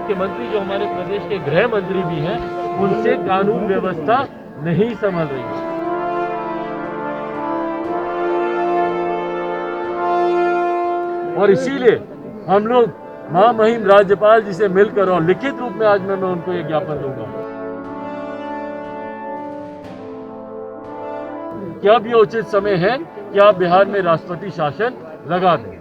मुख्यमंत्री जो हमारे प्रदेश के गृह मंत्री भी हैं, उनसे कानून व्यवस्था नहीं संभल रही है। और इसीलिए हम लोग महामहिम राज्यपाल जी से मिलकर और लिखित रूप में आज मैं उनको ये ज्ञापन दूंगा कि अब ये उचित समय है कि आप बिहार में राष्ट्रपति शासन लगा दें।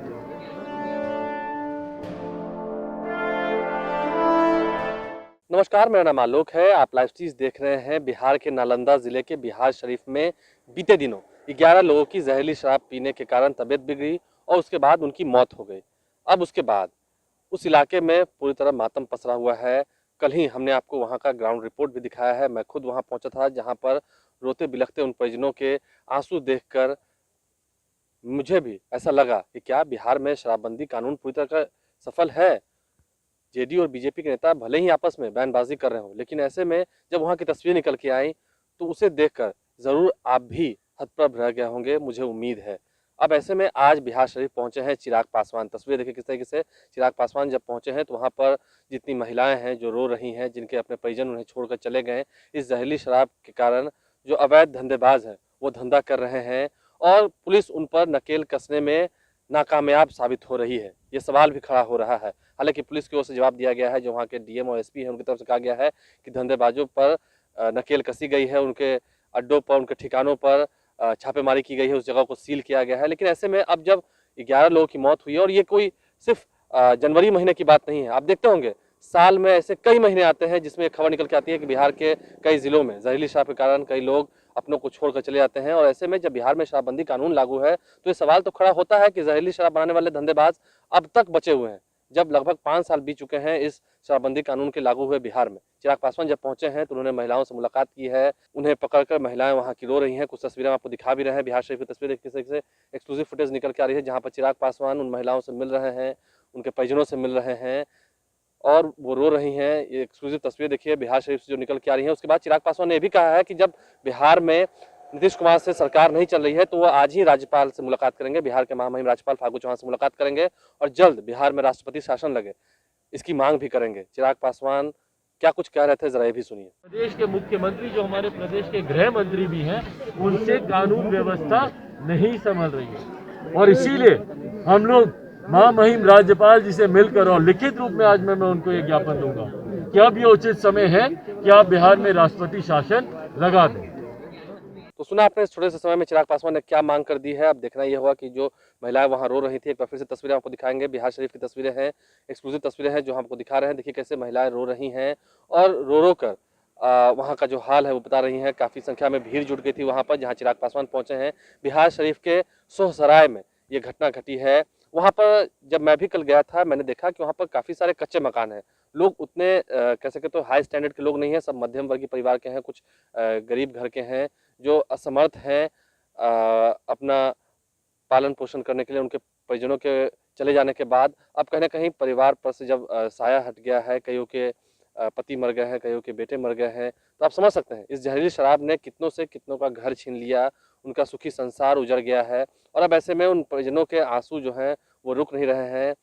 नमस्कार, मेरा नाम आलोक है। आप लाइव स्ट्रीम देख रहे हैं। बिहार के नालंदा जिले के बिहार शरीफ में बीते दिनों 11 लोगों की जहरीली शराब पीने के कारण तबीयत बिगड़ी और उसके बाद उनकी मौत हो गई। अब उसके बाद उस इलाके में पूरी तरह मातम पसरा हुआ है। कल ही हमने आपको वहां का ग्राउंड रिपोर्ट भी दिखाया है। मैं खुद वहां पहुंचा था, जहां पर रोते बिलखते उन परिजनों के आंसू देखकर मुझे भी ऐसा लगा कि क्या बिहार में शराबबंदी कानून पूरी तरह सफल है। जेडीयू और बीजेपी के नेता भले ही आपस में बयानबाजी कर रहे हो, लेकिन ऐसे में जब वहां की तस्वीर निकल के आई तो उसे देखकर जरूर आप भी हतप्रभ रह गए होंगे, मुझे उम्मीद है। अब ऐसे में आज बिहार शरीफ पहुंचे हैं चिराग पासवान। तस्वीर देखिए किस तरीके से चिराग पासवान जब पहुंचे हैं तो वहां पर जितनी महिलाएं हैं जो रो रही हैं, जिनके अपने परिजन उन्हें छोड़कर चले गए इस जहरीली शराब के कारण, जो अवैध धंधेबाज हैं वो धंधा कर रहे हैं और पुलिस उन पर नकेल कसने में नाकामयाब साबित हो रही है। ये सवाल भी खड़ा हो रहा है। हालांकि पुलिस की ओर से जवाब दिया गया है, जो वहाँ के डीएम और एसपी हैं उनकी तरफ से कहा गया है कि धंधेबाजों पर नकेल कसी गई है, उनके अड्डों पर, उनके ठिकानों पर छापेमारी की गई है, उस जगह को सील किया गया है। लेकिन ऐसे में अब जब 11 लोगों की मौत हुई है, और ये कोई सिर्फ जनवरी महीने की बात नहीं है, आप देखते होंगे साल में ऐसे कई महीने आते हैं जिसमें खबर निकल के आती है कि बिहार के कई जिलों में जहरीली शराब के कारण कई लोग अपनों को छोड़कर चले जाते हैं। और ऐसे में जब बिहार में शराबबंदी कानून लागू है तो ये सवाल तो खड़ा होता है कि जहरीली शराब बनाने वाले धंधेबाज अब तक बचे हुए हैं, जब लगभग 5 साल बीत चुके हैं इस शराबबंदी कानून के लागू हुए बिहार में। चिराग पासवान जब पहुंचे हैं तो उन्होंने महिलाओं से मुलाकात की है, उन्हें पकड़कर महिलाएं वहां की रो रही हैं। कुछ तस्वीरें आपको दिखा भी रहे हैं। बिहार शरीफ की तस्वीरें किस तरीके से एक्सक्लूसिव फुटेज निकल के आ रही है, जहां पर चिराग पासवान उन महिलाओं से मिल रहे हैं, उनके परिजनों से मिल रहे हैं और वो रो रही हैं। ये एक्सक्लूसिव तस्वीर देखिए बिहार शरीफ से जो निकल के आ रही है। उसके बाद चिराग पासवान ने यह भी कहा है कि जब बिहार में नीतीश कुमार से सरकार नहीं चल रही है तो वो आज ही राज्यपाल से मुलाकात करेंगे, बिहार के महामहिम राज्यपाल फागू चौहान से मुलाकात करेंगे और जल्द बिहार में राष्ट्रपति शासन लगे, इसकी मांग भी करेंगे। चिराग पासवान क्या कुछ कह रहे थे, जरा ये भी सुनिए। प्रदेश के मुख्यमंत्री जो हमारे प्रदेश के गृह मंत्री भी हैं, उनसे कानून व्यवस्था नहीं संभल रही है। और इसीलिए हम लोग महामहिम राज्यपाल जी से मिलकर और लिखित रूप में आज मैं उनको ये ज्ञापन दूंगा कि अब ये उचित समय है कि आप बिहार में राष्ट्रपति शासन लगा दें। तो सुना आपने इस छोटे से समय में चिराग पासवान ने क्या मांग कर दी है। अब देखना यह होगा कि जो महिलाएं वहां रो रही थी, एक बार फिर से तस्वीरें आपको दिखाएंगे। बिहार शरीफ की तस्वीरें हैं, एक्सक्लूसिव तस्वीरें हैं जो आपको दिखा रहे हैं। देखिए कैसे महिलाएं रो रही हैं और रो रो कर वहाँ का जो हाल है वो बता रही हैं। काफ़ी संख्या में भीड़ जुट गई थी वहाँ पर जहाँ चिराग पासवान पहुंचे हैं। बिहार शरीफ के सोहसराय में ये घटना घटी है। वहाँ पर जब मैं भी कल गया था, मैंने देखा कि वहाँ पर काफ़ी सारे कच्चे मकान हैं। लोग उतने कह सके तो हाई स्टैंडर्ड के लोग नहीं हैं, सब मध्यम वर्गीय परिवार के हैं, कुछ गरीब घर के हैं जो असमर्थ हैं अपना पालन पोषण करने के लिए। उनके परिजनों के चले जाने के बाद अब कहीं ना कहीं परिवार पर से जब साया हट गया है, कईयों के पति मर गए हैं, कईयों के बेटे मर गए हैं, तो आप समझ सकते हैं इस जहरीली शराब ने कितनों से कितनों का घर छीन लिया, उनका सुखी संसार उजड़ गया है। और अब ऐसे में उन परिजनों के आंसू जो हैं वो रुक नहीं रहे हैं।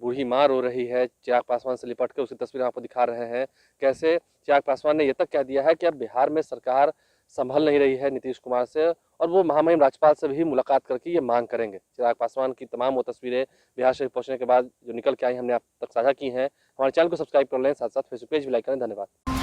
बूढ़ी माँ रो रही है, चिराग पासवान से लिपट के उसकी तस्वीर आपको दिखा रहे हैं। कैसे चिराग पासवान ने यह तक कह दिया है कि अब बिहार में सरकार संभल नहीं रही है नीतीश कुमार से, और वो महामहिम राज्यपाल से भी मुलाकात करके ये मांग करेंगे। चिराग पासवान की तमाम वो तस्वीरें बिहार शरीफ पहुंचने के बाद जो निकल के आई हमने आप तक साझा की हैं। हमारे चैनल को सब्सक्राइब कर लें, साथ साथ फेसबुक पेज भी लाइक करें। धन्यवाद।